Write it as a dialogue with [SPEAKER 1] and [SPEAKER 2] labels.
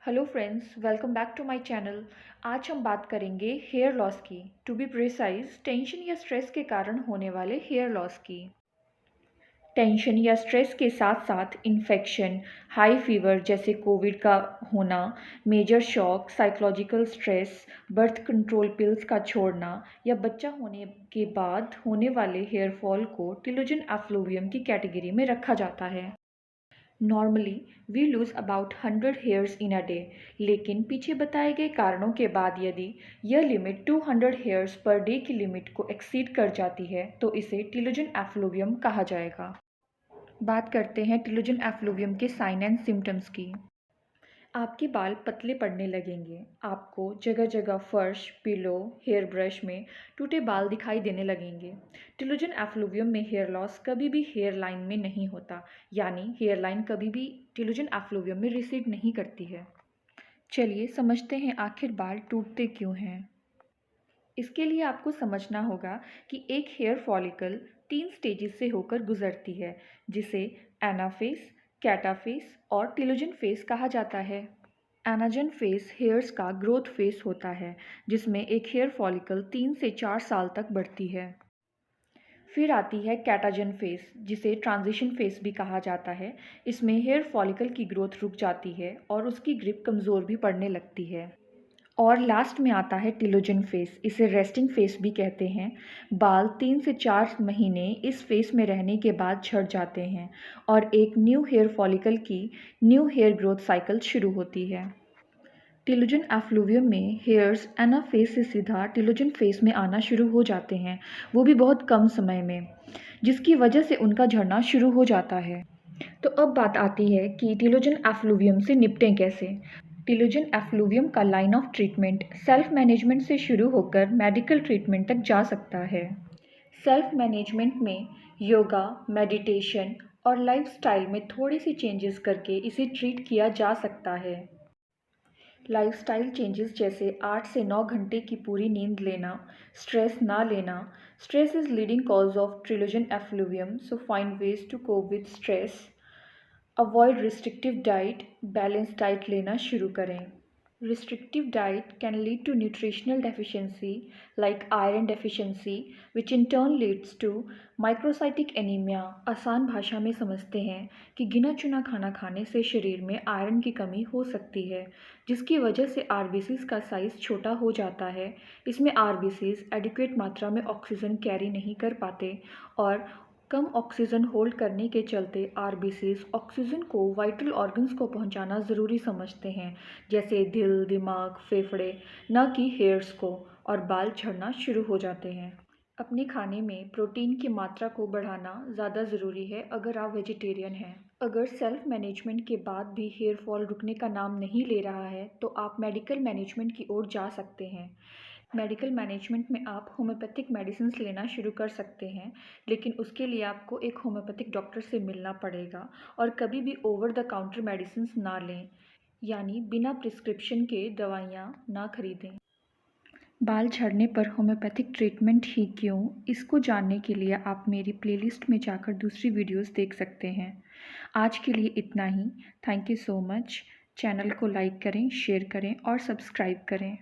[SPEAKER 1] Hello friends, welcome back to my channel. आज हम बात करेंगे हेयर लॉस की। टू बी प्रिसाइज, टेंशन या स्ट्रेस के कारण होने वाले हेयर लॉस की। टेंशन या स्ट्रेस के साथ साथ इन्फेक्शन, हाई फीवर जैसे कोविड का होना, major shock, psychological stress, birth control pills का छोड़ना या बच्चा होने के बाद होने वाले हेयर फॉल को टिलोजन एफ्लुवियम की कैटेगरी में रखा जाता है। Normally we lose about 100 hairs in a day, लेकिन पीछे बताए गए कारणों के बाद यदि यह लिमिट 200 हेयर्स पर डे की लिमिट को एक्सीड कर जाती है तो इसे टिलोजन एफ्लुवियम कहा जाएगा। बात करते हैं टिलोजन एफ्लुवियम के साइन एंड सिम्टम्स की। आपके बाल पतले पड़ने लगेंगे। आपको जगह जगह फर्श, पिलो, हेयर ब्रश में टूटे बाल दिखाई देने लगेंगे। टिलोजन एफ्लुवियम में हेयर लॉस कभी भी हेयर लाइन में नहीं होता, यानी हेयर लाइन कभी भी टिलोजन एफ्लुवियम में रिसीड नहीं करती है। चलिए समझते हैं आखिर बाल टूटते क्यों हैं। इसके लिए आपको समझना होगा कि एक हेयर फॉलिकल 3 स्टेजेस से होकर गुजरती है, जिसे एनाफेस, कैटाफेस और टिलोजन फेस कहा जाता है। एनाजन फेस हेयर्स का ग्रोथ फेस होता है, जिसमें एक हेयर फॉलिकल 3 से 4 साल तक बढ़ती है। फिर आती है कैटाजन फेस, जिसे ट्रांजिशन फेस भी कहा जाता है। इसमें हेयर फॉलिकल की ग्रोथ रुक जाती है और उसकी ग्रिप कमज़ोर भी पड़ने लगती है। और लास्ट में आता है टिलोजन फेस, इसे रेस्टिंग फेस भी कहते हैं। बाल 3 से 4 महीने इस फेस में रहने के बाद झड़ जाते हैं और एक न्यू हेयर फॉलिकल की न्यू हेयर ग्रोथ साइकिल शुरू होती है। टिलोजन एफ्लुवियम में हेयर्स एनाफेस से सीधा टिलोजन फेस में आना शुरू हो जाते हैं, वो भी बहुत कम समय में, जिसकी वजह से उनका झड़ना शुरू हो जाता है। तो अब बात आती है कि टिलोजन एफ्लुवियम से निपटें कैसे। टिलोजन एफ्लुवियम का line of treatment self management से शुरू होकर मेडिकल ट्रीटमेंट तक जा सकता है। सेल्फ मैनेजमेंट में योगा, मेडिटेशन और लाइफस्टाइल में थोड़ी सी चेंजेस करके इसे ट्रीट किया जा सकता है। लाइफस्टाइल चेंजेस जैसे 8 से 9 घंटे की पूरी नींद लेना, स्ट्रेस ना लेना। Stress is leading cause of telogen effluvium, so find ways to cope with stress. Avoid restrictive diet, balance diet लेना शुरू करें। Restrictive diet can lead to nutritional deficiency like iron deficiency, which in turn leads to microcytic anemia। आसान भाषा में समझते हैं कि गिना चुना खाना खाने से शरीर में आयरन की कमी हो सकती है, जिसकी वजह से आरबीसीज का साइज़ छोटा हो जाता है। इसमें आरबीसीज एडिक्वेट मात्रा में ऑक्सीजन कैरी नहीं कर पाते और कम ऑक्सीजन होल्ड करने के चलते आरबीसीज ऑक्सीजन को वाइटल ऑर्गन्स को पहुंचाना ज़रूरी समझते हैं, जैसे दिल, दिमाग, फेफड़े, न कि हेयर्स को, और बाल झड़ना शुरू हो जाते हैं। अपने खाने में प्रोटीन की मात्रा को बढ़ाना ज़्यादा ज़रूरी है अगर आप वेजिटेरियन हैं। अगर सेल्फ मैनेजमेंट के बाद भी हेयर फॉल रुकने का नाम नहीं ले रहा है तो आप मेडिकल मैनेजमेंट की ओर जा सकते हैं। मेडिकल मैनेजमेंट में आप होम्योपैथिक मेडिसिन लेना शुरू कर सकते हैं, लेकिन उसके लिए आपको एक होम्योपैथिक डॉक्टर से मिलना पड़ेगा और कभी भी ओवर द काउंटर मेडिसिन ना लें, यानी बिना प्रिस्क्रिप्शन के दवाइयाँ ना खरीदें। बाल झड़ने पर होम्योपैथिक ट्रीटमेंट ही क्यों, इसको जानने के लिए आप मेरी प्लेलिस्ट में जाकर दूसरी वीडियोस देख सकते हैं। आज के लिए इतना ही। Thank you so much. Channel को लाइक करें, शेयर करें और सब्सक्राइब करें।